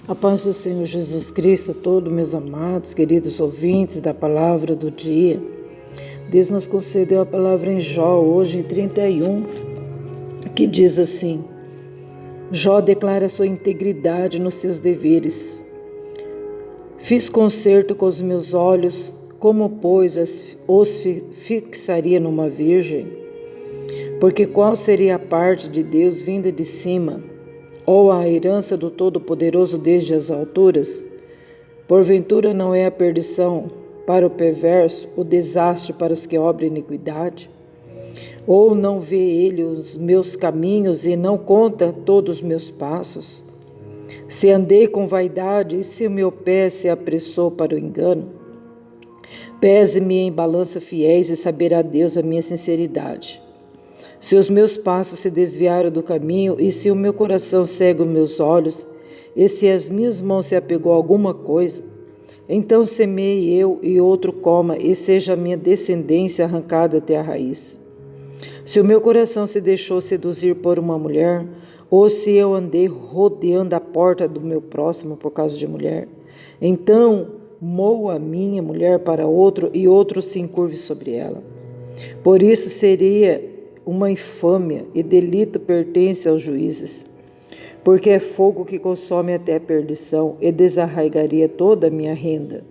A paz do Senhor Jesus Cristo a todos meus amados, queridos ouvintes da palavra do dia. Deus nos concedeu a palavra em Jó, hoje em 31, que diz assim: Jó declara sua integridade nos seus deveres. Fiz concerto com os meus olhos, como, pois, os fixaria numa virgem? Porque qual seria a parte de Deus vinda de cima, ou a herança do Todo-Poderoso desde as alturas? Porventura não é a perdição para o perverso, o desastre para os que obram iniquidade? Ou não vê ele os meus caminhos e não conta todos os meus passos? Se andei com vaidade e se o meu pé se apressou para o engano? Pese-me em balança fiéis e saberá Deus a minha sinceridade. Se os meus passos se desviaram do caminho, e se o meu coração cega os meus olhos, e se as minhas mãos se apegou a alguma coisa, então semeie eu e outro coma, e seja a minha descendência arrancada até a raiz. Se o meu coração se deixou seduzir por uma mulher, ou se eu andei rodeando a porta do meu próximo por causa de mulher, então moa a minha mulher para outro, e outro se encurve sobre ela. Por isso seria uma infâmia, e delito pertence aos juízes, porque é fogo que consome até a perdição, e desarraigaria toda a minha renda.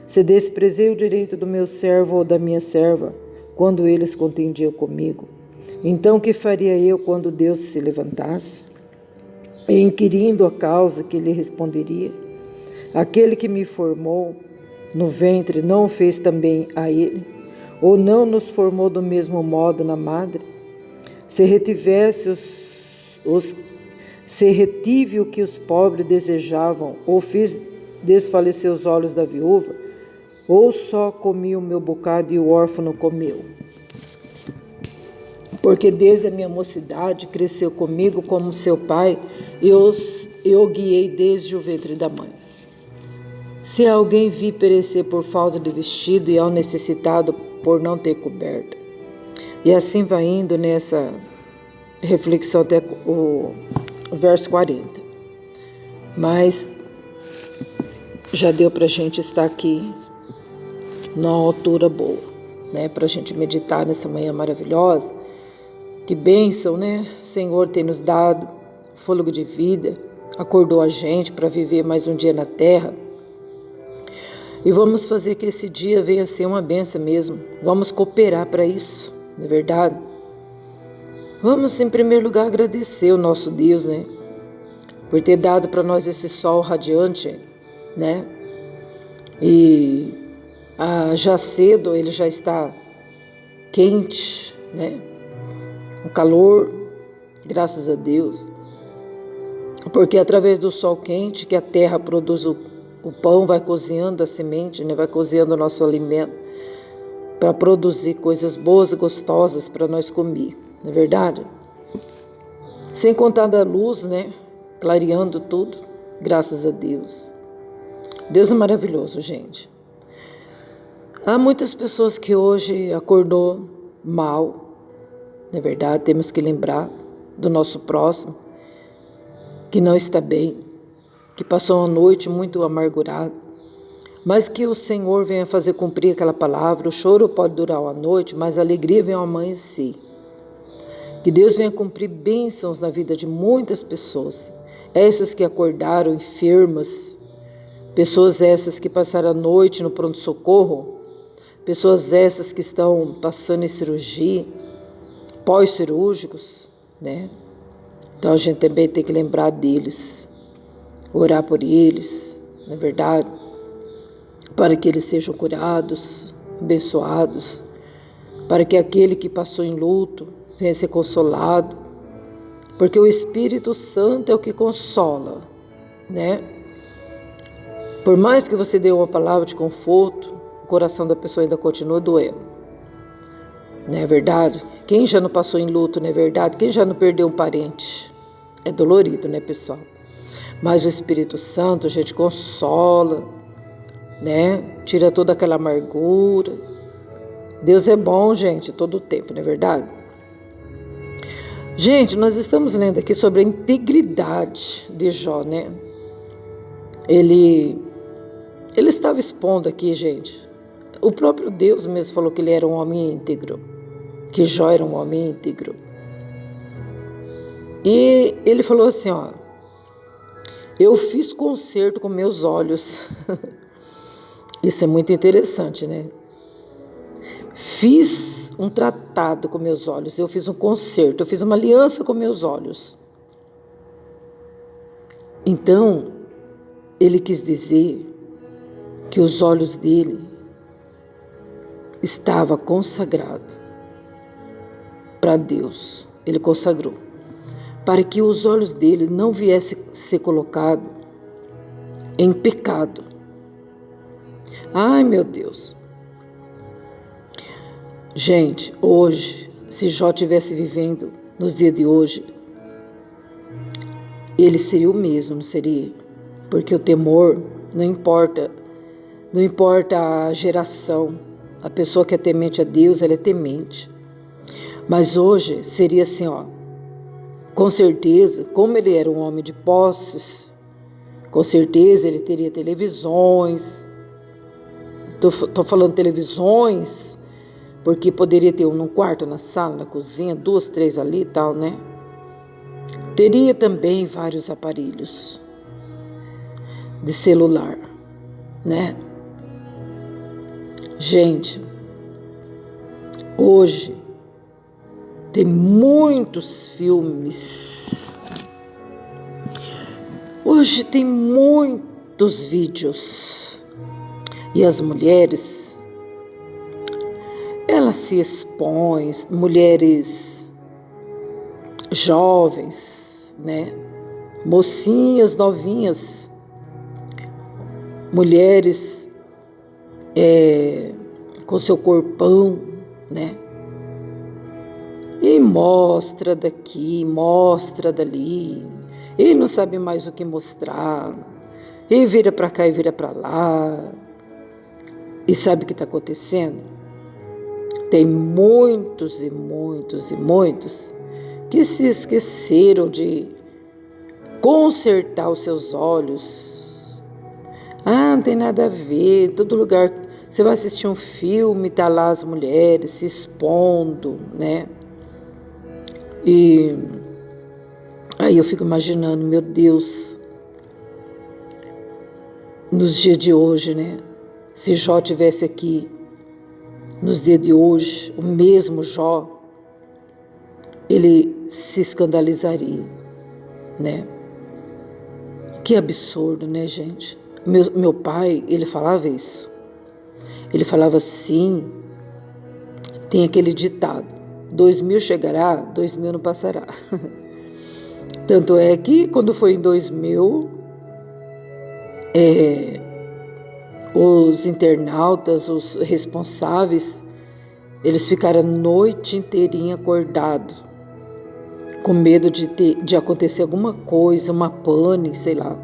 Se desprezei o direito do meu servo ou da minha serva, quando eles contendiam comigo, então que faria eu quando Deus se levantasse? E inquirindo a causa, que lhe responderia? Aquele que me formou no ventre não o fez também a ele? Ou não nos formou do mesmo modo na madre? Se retive o que os pobres desejavam, ou fiz desfalecer os olhos da viúva, ou só comi o meu bocado e o órfão comeu? Porque desde a minha mocidade cresceu comigo como seu pai, e eu guiei desde o ventre da mãe. Se alguém vi perecer por falta de vestido, e ao necessitado por não ter coberta. E assim vai indo nessa reflexão até o verso 40. Mas já deu para a gente estar aqui numa altura boa, né? Para a gente meditar nessa manhã maravilhosa. Que bênção, né? O Senhor tem nos dado fôlego de vida, acordou a gente para viver mais um dia na terra. E vamos fazer que esse dia venha a ser uma bênção mesmo. Vamos cooperar para isso, não é verdade? Vamos, em primeiro lugar, agradecer o nosso Deus, né? Por ter dado para nós esse sol radiante, né? E já cedo ele já está quente, né? O calor, graças a Deus. Porque através do sol quente que a terra produz o pão, vai cozinhando a semente, né? Vai cozinhando o nosso alimento para produzir coisas boas e gostosas para nós comer, não é verdade? Sem contar da luz, né? Clareando tudo, graças a Deus. Deus é maravilhoso, gente. Há muitas pessoas que hoje acordou mal, não é verdade? Temos que lembrar do nosso próximo, que não está bem, que passou uma noite muito amargurado, mas que o Senhor venha fazer cumprir aquela palavra. O choro pode durar uma noite, mas a alegria vem ao amanhecer. Que Deus venha cumprir bênçãos na vida de muitas pessoas, essas que acordaram enfermas, pessoas essas que passaram a noite no pronto-socorro, pessoas essas que estão passando em cirurgia, pós-cirúrgicos, né? Então a gente também tem que lembrar deles, orar por eles, não é verdade? Para que eles sejam curados, abençoados, para que aquele que passou em luto venha ser consolado, porque o Espírito Santo é o que consola, né? Por mais que você dê uma palavra de conforto, o coração da pessoa ainda continua doendo, não é verdade? Quem já não passou em luto, não é verdade? Quem já não perdeu um parente? É dolorido, né, pessoal? Mas o Espírito Santo, a gente consola, né? Tira toda aquela amargura. Deus é bom, gente, todo o tempo, não é verdade? Gente, nós estamos lendo aqui sobre a integridade de Jó, né? Ele estava expondo aqui, gente. O próprio Deus mesmo falou que ele era um homem íntegro, que Jó era um homem íntegro. E ele falou assim, ó, eu fiz concerto com meus olhos. Isso é muito interessante, né? Fiz um tratado com meus olhos, eu fiz um concerto, eu fiz uma aliança com meus olhos. Então, ele quis dizer que os olhos dele estavam consagrados para Deus. Ele consagrou. Para que os olhos dele não viessem ser colocados em pecado. Ai, meu Deus. Gente, hoje, se Jó estivesse vivendo nos dias de hoje, ele seria o mesmo, não seria? Porque o temor não importa a geração. A pessoa que é temente a Deus, ela é temente. Mas hoje seria assim, ó, com certeza, como ele era um homem de posses, com certeza ele teria televisões. Estou falando televisões, porque poderia ter um no quarto, na sala, na cozinha, 2, 3 ali e tal, né? Teria também vários aparelhos de celular, né? Gente, hoje tem muitos filmes, hoje tem muitos vídeos e as mulheres, elas se expõem, mulheres jovens, né? Mocinhas novinhas, mulheres com seu corpão, né? E mostra daqui, mostra dali, e não sabe mais o que mostrar, e vira para cá e vira para lá. E sabe o que está acontecendo? Tem muitos e muitos e muitos que se esqueceram de consertar os seus olhos. Ah, não tem nada a ver, todo lugar, você vai assistir um filme, tá lá as mulheres se expondo, né? E aí eu fico imaginando, meu Deus, nos dias de hoje, né? Se Jó estivesse aqui, nos dias de hoje, o mesmo Jó, ele se escandalizaria, né? Que absurdo, né, gente? Meu pai, ele falava isso. Ele falava assim, tem aquele ditado, 2000 chegará, 2000 não passará. Tanto é que quando foi em 2000, os internautas, os responsáveis, eles ficaram a noite inteirinha acordados, com medo de acontecer alguma coisa, uma pane, sei lá.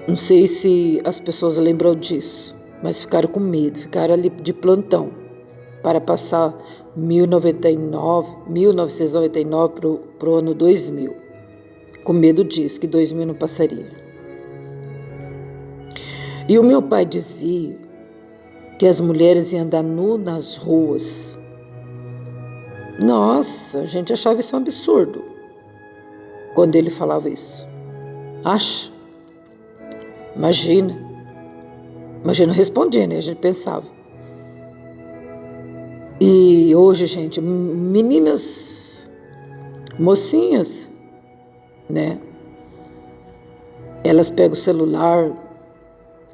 Não sei se as pessoas lembram disso, mas ficaram com medo, ficaram ali de plantão para passar 1999 para o ano 2000, com medo disso, que 2000 não passaria. E o meu pai dizia que as mulheres iam andar nu nas ruas. Nossa, a gente achava isso um absurdo quando ele falava isso. Acha? Imagina. Imagina, não respondia, né? A gente pensava. E hoje, gente, meninas, mocinhas, né? Elas pegam o celular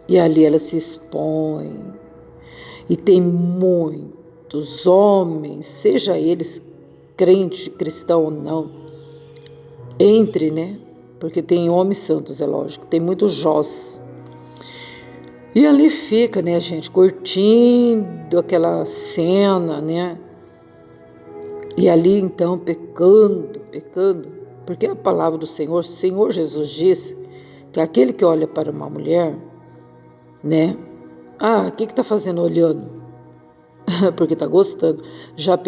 e ali elas se expõem. E tem muitos homens, seja eles crente, cristão ou não, né? Porque tem homens santos, é lógico, tem muitos Jós. E ali fica, né, gente, curtindo aquela cena, né? E ali, então, pecando, porque a palavra do Senhor, o Senhor Jesus disse que aquele que olha para uma mulher, né? Ah, o que está fazendo olhando? Porque está gostando. Já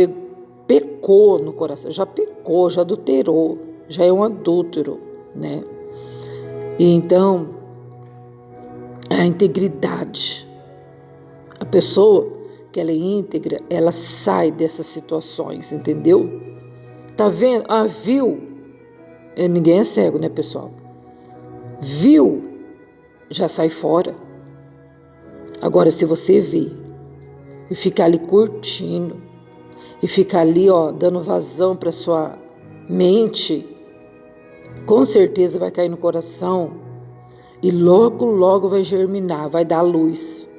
pecou no coração, já pecou, já adulterou, já é um adúltero, né? E então, a integridade. A pessoa que ela é íntegra, ela sai dessas situações, entendeu? Tá vendo? Ah, viu? Ninguém é cego, né, pessoal? Viu? Já sai fora. Agora, se você vê e ficar ali curtindo, e ficar ali, dando vazão para sua mente, com certeza vai cair no coração e logo, logo vai germinar, vai dar luz.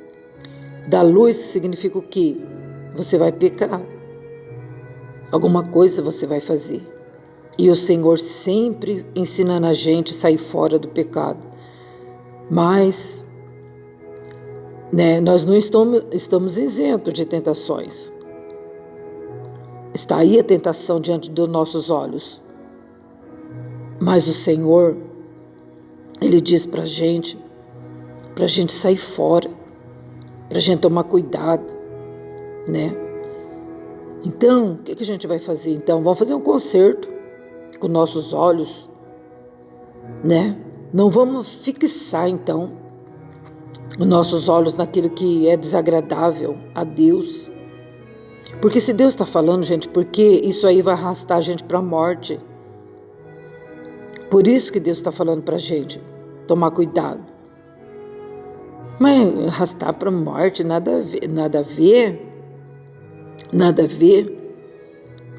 Dar luz significa o quê? Você vai pecar. Alguma coisa você vai fazer. E o Senhor sempre ensinando a gente a sair fora do pecado. Mas, nós não estamos isentos de tentações. Está aí a tentação diante dos nossos olhos. Mas o Senhor, Ele diz para a gente sair fora, para a gente tomar cuidado, né? Então, o que a gente vai fazer? Então, vamos fazer um concerto com nossos olhos, né? Não vamos fixar, então, os nossos olhos naquilo que é desagradável a Deus. Porque se Deus está falando, gente, porque isso aí vai arrastar a gente para a morte. Por isso que Deus está falando para a gente tomar cuidado. Mas arrastar para a morte, nada a ver, nada a ver. Nada a ver.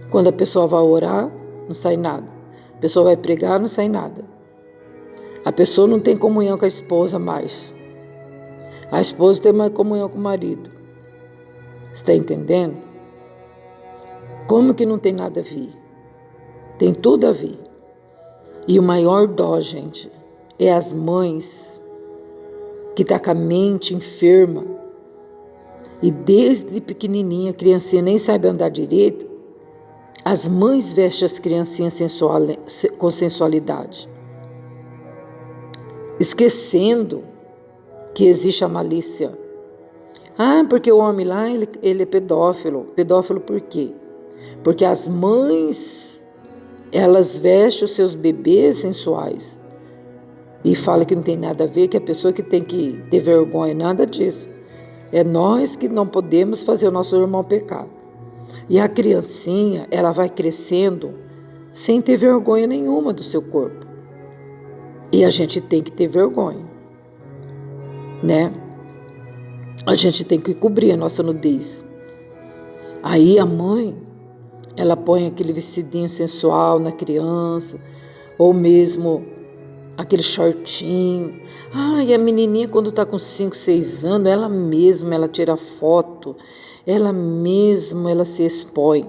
Quando a pessoa vai orar, não sai nada. A pessoa vai pregar, não sai nada. A pessoa não tem comunhão com a esposa mais. A esposa tem mais comunhão com o marido. Você está entendendo? Como que não tem nada a ver? Tem tudo a ver. E o maior dó, gente, é as mães que estão com a mente enferma e desde pequenininha a criancinha nem sabe andar direito. As mães vestem as criancinhas com sensualidade, esquecendo que existe a malícia. Ah, porque o homem lá, ele é pedófilo. Pedófilo por quê? Porque as mães, elas vestem os seus bebês sensuais e falam que não tem nada a ver, que a pessoa que tem que ter vergonha, nada disso. É nós que não podemos fazer o nosso irmão pecar. E a criancinha, ela vai crescendo sem ter vergonha nenhuma do seu corpo. E a gente tem que ter vergonha, né? A gente tem que cobrir a nossa nudez. Aí a mãe, ela põe aquele vestidinho sensual na criança, ou mesmo aquele shortinho. E a menininha quando está com 5, 6 anos, ela tira foto, ela se expõe.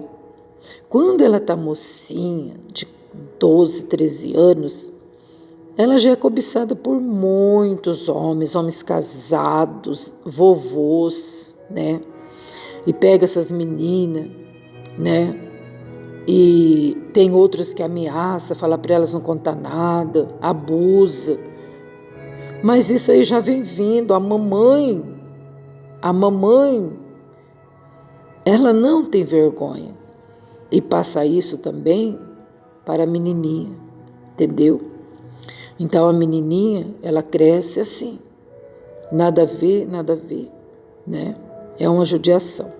Quando ela está mocinha, de 12, 13 anos, ela já é cobiçada por muitos homens casados, vovôs, né? E pega essas meninas, né? E tem outros que ameaça, fala para elas não contar nada, abusa. Mas isso aí já vem vindo. A mamãe, ela não tem vergonha. E passa isso também para a menininha, entendeu? Então a menininha, ela cresce assim. Nada a ver, né? É uma judiação.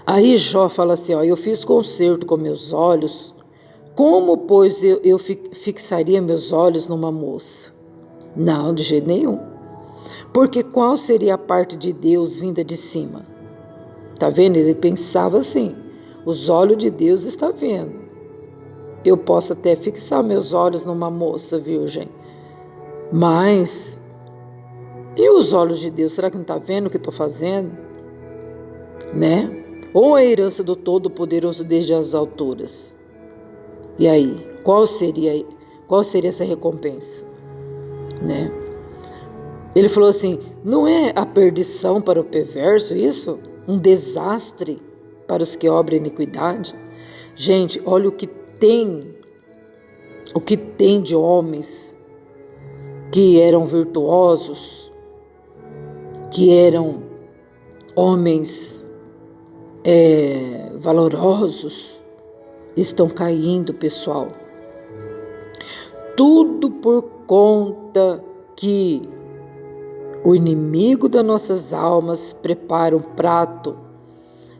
Aí Jó fala assim, eu fiz concerto com meus olhos, como, pois, eu fixaria meus olhos numa moça? Não, de jeito nenhum. Porque qual seria a parte de Deus vinda de cima? Tá vendo? Ele pensava assim, os olhos de Deus estão vendo. Eu posso até fixar meus olhos numa moça virgem, mas e os olhos de Deus? Será que não está vendo o que estou fazendo? Né? Ou a herança do Todo-Poderoso desde as alturas? E aí, qual seria essa recompensa? Né? Ele falou assim, não é a perdição para o perverso isso? Um desastre para os que obram iniquidade? Gente, olha o que tem de homens que eram virtuosos, que eram homens valorosos, estão caindo, pessoal. Tudo por conta que O inimigo das nossas almas prepara um prato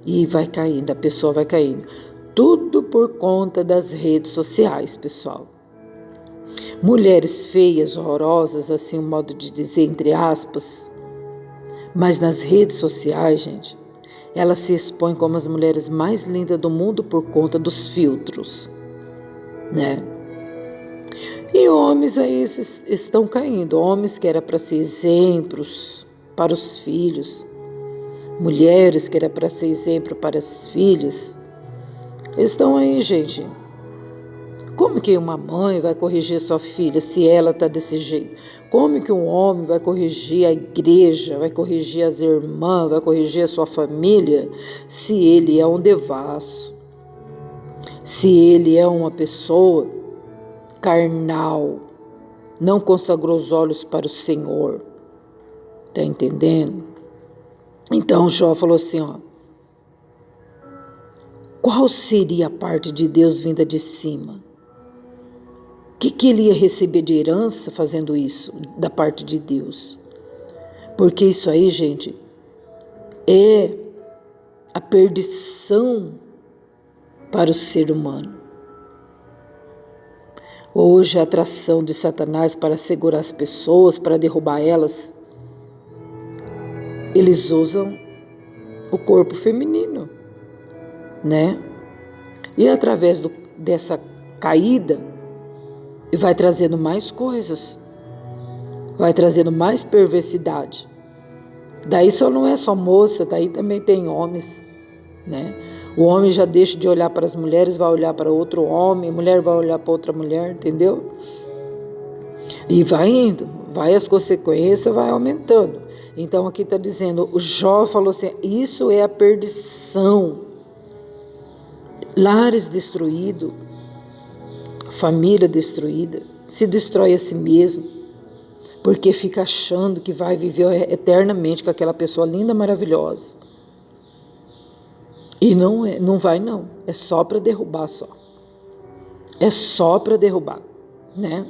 e vai caindo, a pessoa vai caindo. Tudo por conta das redes sociais, pessoal. Mulheres feias, horrorosas, assim, um modo de dizer, entre aspas. Mas nas redes sociais, gente, elas se expõem como as mulheres mais lindas do mundo por conta dos filtros, né? E homens aí estão caindo. Homens que era para ser exemplos para os filhos. Mulheres que era para ser exemplo para as filhas. Estão aí, gente. Como que uma mãe vai corrigir sua filha se ela está desse jeito? Como que um homem vai corrigir a igreja, vai corrigir as irmãs, vai corrigir a sua família, se ele é um devasso? Se ele é uma pessoa carnal, não consagrou os olhos para o Senhor. Está entendendo? Então Jó falou assim, ó. Qual seria a parte de Deus vinda de cima? O que ele ia receber de herança fazendo isso, da parte de Deus? Porque isso aí, gente, é a perdição para o ser humano. Hoje a atração de Satanás para segurar as pessoas, para derrubar elas, eles usam o corpo feminino, né? E através dessa caída, vai trazendo mais coisas, vai trazendo mais perversidade. Daí só não é só moça, daí também tem homens, né? O homem já deixa de olhar para as mulheres, vai olhar para outro homem, a mulher vai olhar para outra mulher, entendeu? E vai indo, vai as consequências, vai aumentando. Então aqui está dizendo, o Jó falou assim, isso é a perdição. Lares destruídos, família destruída, se destrói a si mesmo, porque fica achando que vai viver eternamente com aquela pessoa linda, maravilhosa. E não vai não, é só para derrubar só. É só para derrubar, né?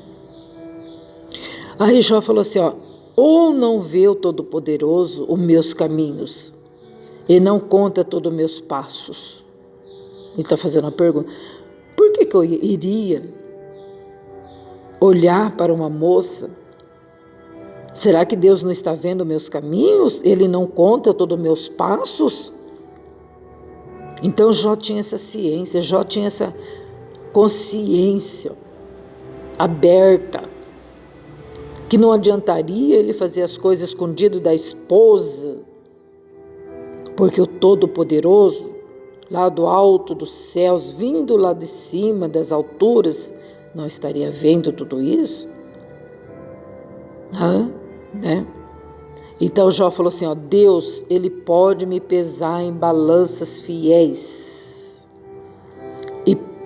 Aí Jó falou assim, ó, ou não vê o Todo-Poderoso os meus caminhos, e não conta todos os meus passos. Ele está fazendo uma pergunta, por que eu iria olhar para uma moça? Será que Deus não está vendo meus caminhos? Ele não conta todos os meus passos? Então Jó tinha essa ciência, Jó tinha essa consciência aberta, que não adiantaria ele fazer as coisas escondido da esposa, porque o Todo-Poderoso, lá do alto dos céus, vindo lá de cima das alturas, não estaria vendo tudo isso? Né? Então Jó falou assim, ó, Deus, ele pode me pesar em balanças fiéis.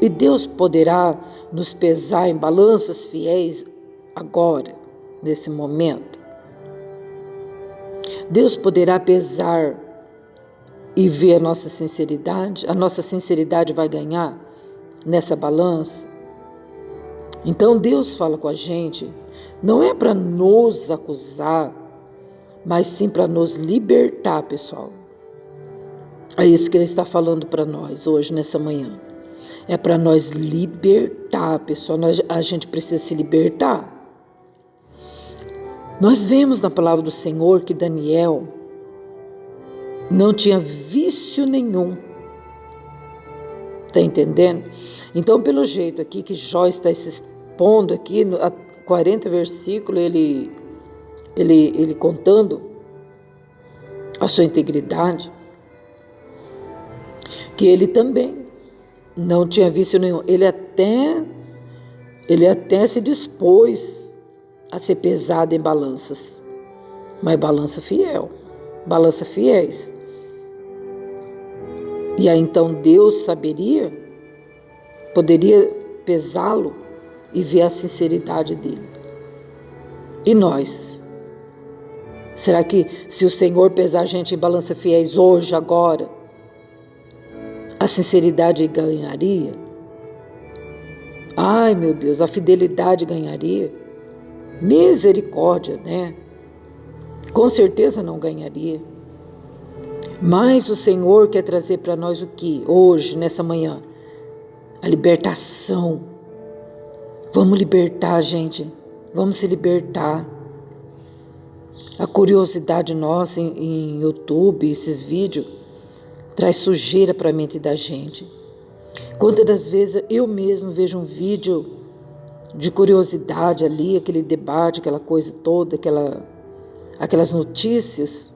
E Deus poderá nos pesar em balanças fiéis agora, nesse momento. Deus poderá pesar e ver a nossa sinceridade vai ganhar nessa balança. Então Deus fala com a gente, não é para nos acusar, mas sim para nos libertar, pessoal. É isso que Ele está falando para nós hoje, nessa manhã. É para nós libertar, pessoal. A gente precisa se libertar. Nós vemos na palavra do Senhor que Daniel não tinha vício nenhum. Está entendendo? Então, pelo jeito aqui que Jó está se expondo aqui, a 40 versículos, ele contando a sua integridade, que ele também não tinha vício nenhum. Ele até se dispôs a ser pesado em balanças, mas balança fiéis. E aí então Deus poderia pesá-lo e ver a sinceridade dele. E nós? Será que se o Senhor pesar a gente em balança fiéis hoje, agora, a sinceridade ganharia? Ai, meu Deus, a fidelidade ganharia? Misericórdia, né? Com certeza não ganharia. Mas o Senhor quer trazer para nós o que? Hoje, nessa manhã? A libertação. Vamos libertar, gente. Vamos se libertar. A curiosidade nossa em YouTube, esses vídeos, traz sujeira para a mente da gente. Quantas das vezes eu mesmo vejo um vídeo de curiosidade ali, aquele debate, aquela coisa toda, aquelas notícias,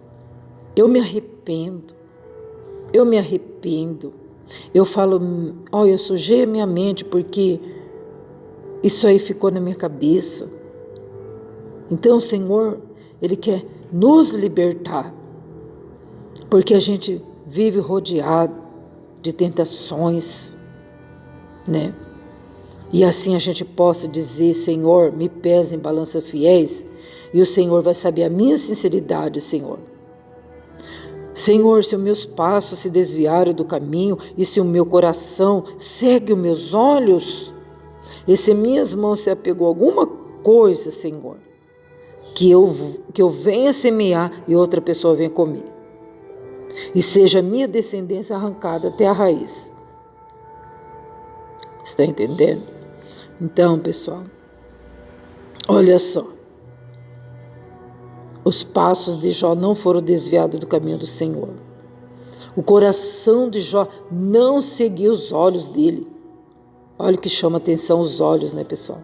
eu me arrependo. Eu falo, eu sujei a minha mente porque isso aí ficou na minha cabeça. Então o Senhor, Ele quer nos libertar, porque a gente vive rodeado de tentações, né? E assim a gente possa dizer, Senhor, me pesa em balança fiéis, e o Senhor vai saber a minha sinceridade, Senhor. Senhor, se os meus passos se desviaram do caminho e se o meu coração segue os meus olhos, e se minhas mãos se apegou a alguma coisa, Senhor, que eu venha semear e outra pessoa venha comer, e seja a minha descendência arrancada até a raiz. Está entendendo? Então, pessoal, olha só. Os passos de Jó não foram desviados do caminho do Senhor. O coração de Jó não seguiu os olhos dele. Olha o que chama atenção os olhos, né, pessoal?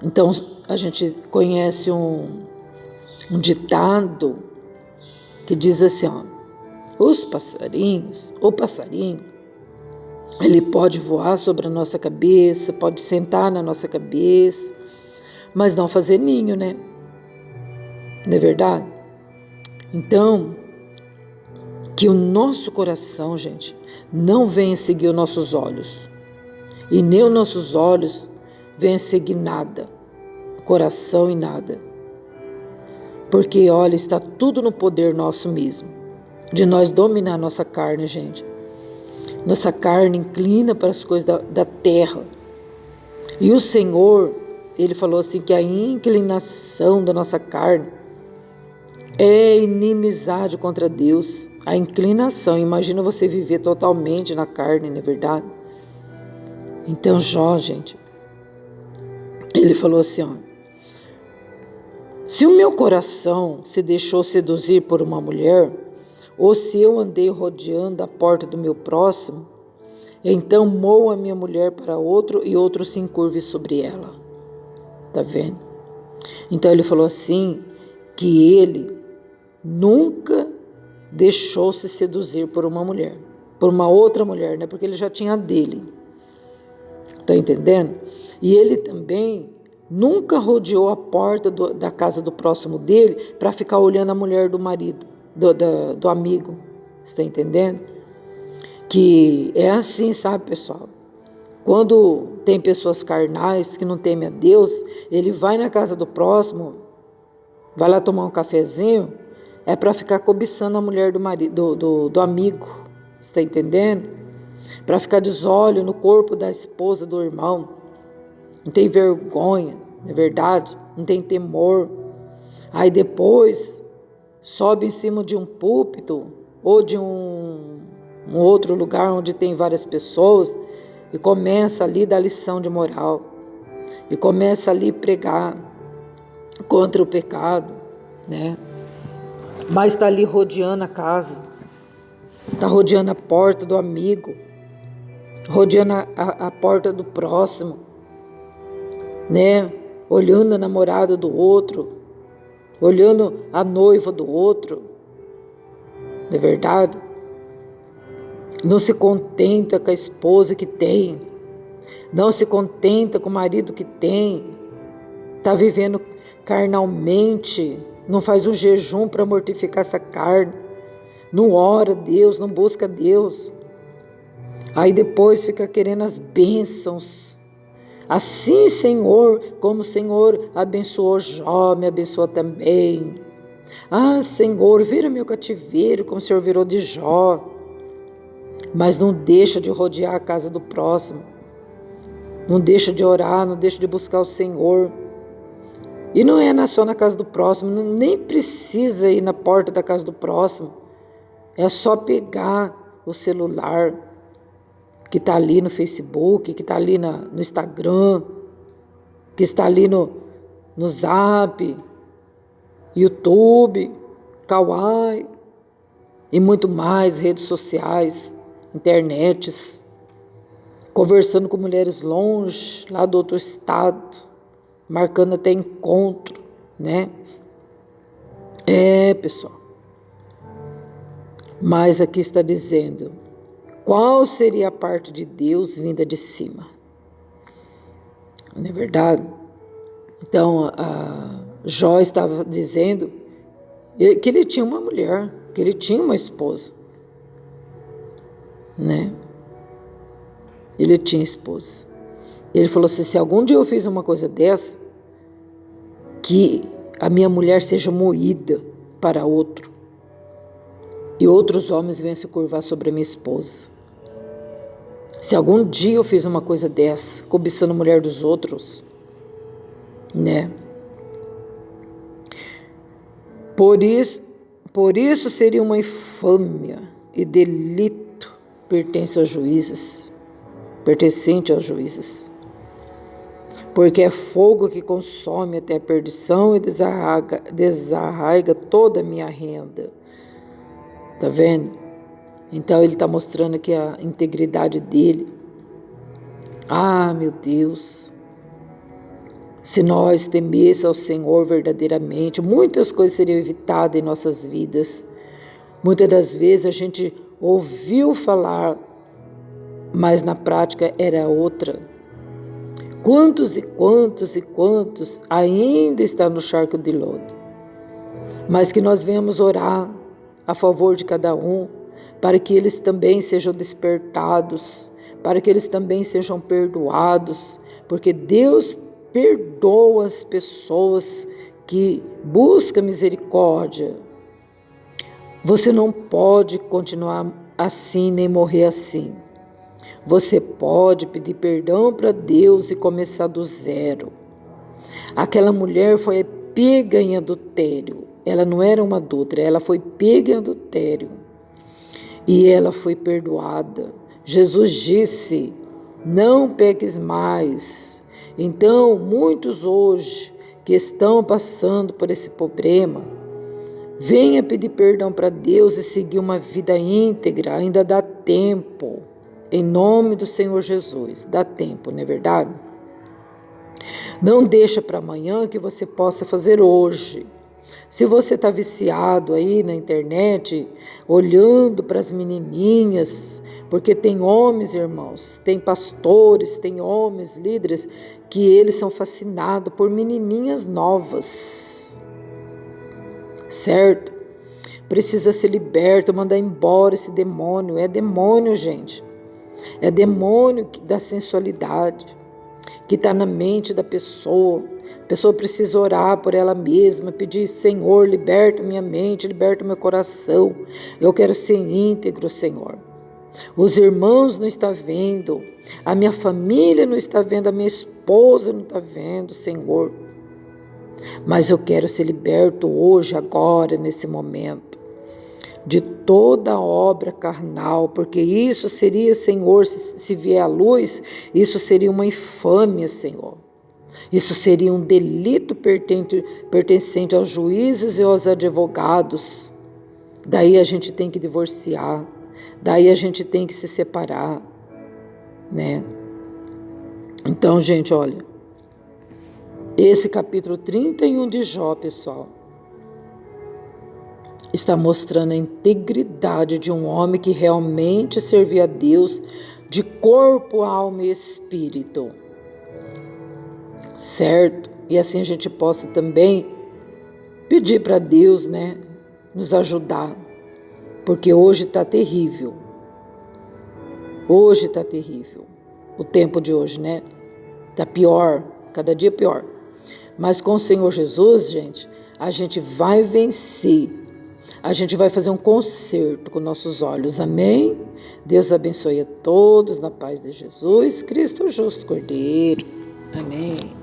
Então, a gente conhece um ditado que diz assim, o passarinho, ele pode voar sobre a nossa cabeça, pode sentar na nossa cabeça, mas não fazer ninho, né? Não é verdade? Então, que o nosso coração, gente, não venha seguir os nossos olhos. E nem os nossos olhos venha seguir nada. Coração e nada. Porque, olha, está tudo no poder nosso mesmo. De nós dominar a nossa carne, gente. Nossa carne inclina para as coisas da terra. E o Senhor, Ele falou assim que a inclinação da nossa carne é inimizade contra Deus. A inclinação, imagina você viver totalmente na carne, não é verdade? Então Jó, gente, ele falou assim, se o meu coração se deixou seduzir por uma mulher, ou se eu andei rodeando a porta do meu próximo, então moa a minha mulher para outro e outro se encurve sobre ela. Tá vendo? Então ele falou assim, que ele nunca deixou-se seduzir por uma mulher, por uma outra mulher, né? Porque ele já tinha a dele. Tá entendendo? E ele também nunca rodeou a porta da casa do próximo dele para ficar olhando a mulher do marido, do amigo. Está entendendo? Que é assim, sabe, pessoal? Quando tem pessoas carnais que não temem a Deus, ele vai na casa do próximo, vai lá tomar um cafezinho, é para ficar cobiçando a mulher do marido, do amigo, está entendendo? Para ficar de olho no corpo da esposa do irmão. Não tem vergonha, não é verdade? Não tem temor. Aí depois sobe em cima de um púlpito ou de um outro lugar onde tem várias pessoas e começa ali a dar lição de moral. E começa ali a pregar contra o pecado, né? Mas está ali rodeando a casa, está rodeando a porta do amigo, rodeando a porta do próximo, né? Olhando a namorada do outro, olhando a noiva do outro, não é verdade? Não se contenta com a esposa que tem, não se contenta com o marido que tem, está vivendo carnalmente, não faz um jejum para mortificar essa carne, não ora a Deus, não busca Deus. Aí depois fica querendo as bênçãos. Assim, Senhor, como o Senhor abençoou Jó, me abençoa também. Ah, Senhor, vira meu cativeiro como o Senhor virou de Jó. Mas não deixa de rodear a casa do próximo. Não deixa de orar, não deixa de buscar o Senhor. E não é só na casa do próximo, nem precisa ir na porta da casa do próximo. É só pegar o celular que está ali no Facebook, que está ali no Instagram, que está ali no Zap, YouTube, Kawaii e muito mais, redes sociais, internets, conversando com mulheres longe, lá do outro estado, marcando até encontro, né? Pessoal. Mas aqui está dizendo, qual seria a parte de Deus vinda de cima? Não é verdade? Então, a Jó estava dizendo que ele tinha uma mulher, que ele tinha uma esposa, né? Ele tinha esposa. Ele falou assim, se algum dia eu fiz uma coisa dessa, que a minha mulher seja moída para outro, e outros homens venham se curvar sobre a minha esposa. Se algum dia eu fiz uma coisa dessa, cobiçando a mulher dos outros, né? Por isso seria uma infâmia e delito pertencente aos juízes. Porque é fogo que consome até a perdição e desarraiga toda a minha renda. Tá vendo? Então ele está mostrando aqui a integridade dele. Ah, meu Deus! Se nós temêssemos ao Senhor verdadeiramente, muitas coisas seriam evitadas em nossas vidas. Muitas das vezes a gente ouviu falar, mas na prática era outra. Quantos e quantos ainda estão no charco de lodo? Mas que nós venhamos orar a favor de cada um, para que eles também sejam despertados, para que eles também sejam perdoados, porque Deus perdoa as pessoas que buscam misericórdia. Você não pode continuar assim, nem morrer assim. Você pode pedir perdão para Deus e começar do zero. Aquela mulher foi pega em adultério. Ela não era uma adúltera, ela foi pega em adultério. E ela foi perdoada. Jesus disse, não peques mais. Então, muitos hoje que estão passando por esse problema, venha pedir perdão para Deus e seguir uma vida íntegra, ainda dá tempo. Em nome do Senhor Jesus, dá tempo, não é verdade? Não deixa para amanhã que você possa fazer hoje. Se você está viciado aí na internet, olhando para as menininhas, porque tem homens, irmãos, tem pastores, tem homens, líderes, que eles são fascinados por menininhas novas, certo? Precisa ser liberto, mandar embora esse demônio. É demônio, gente. É demônio da sensualidade que está na mente da pessoa. A pessoa precisa orar por ela mesma, pedir, Senhor, liberta minha mente, liberta meu coração. Eu quero ser íntegro, Senhor. Os irmãos não estão vendo, a minha família não está vendo, a minha esposa não está vendo, Senhor. Mas eu quero ser liberto hoje, agora, nesse momento, de toda obra carnal, porque isso seria, Senhor, se vier à luz, isso seria uma infâmia, Senhor. Isso seria um delito pertencente aos juízes e aos advogados. Daí a gente tem que divorciar, daí a gente tem que se separar, né? Então, gente, olha, esse capítulo 31 de Jó, pessoal, está mostrando a integridade de um homem que realmente servia a Deus de corpo, alma e espírito. Certo? E assim a gente possa também pedir para Deus, né, nos ajudar. Porque hoje está terrível. Hoje está terrível. O tempo de hoje, né? Está pior, cada dia pior. Mas com o Senhor Jesus, gente, a gente vai vencer. A gente vai fazer um concerto com nossos olhos. Amém? Deus abençoe a todos na paz de Jesus, Cristo justo Cordeiro. Amém.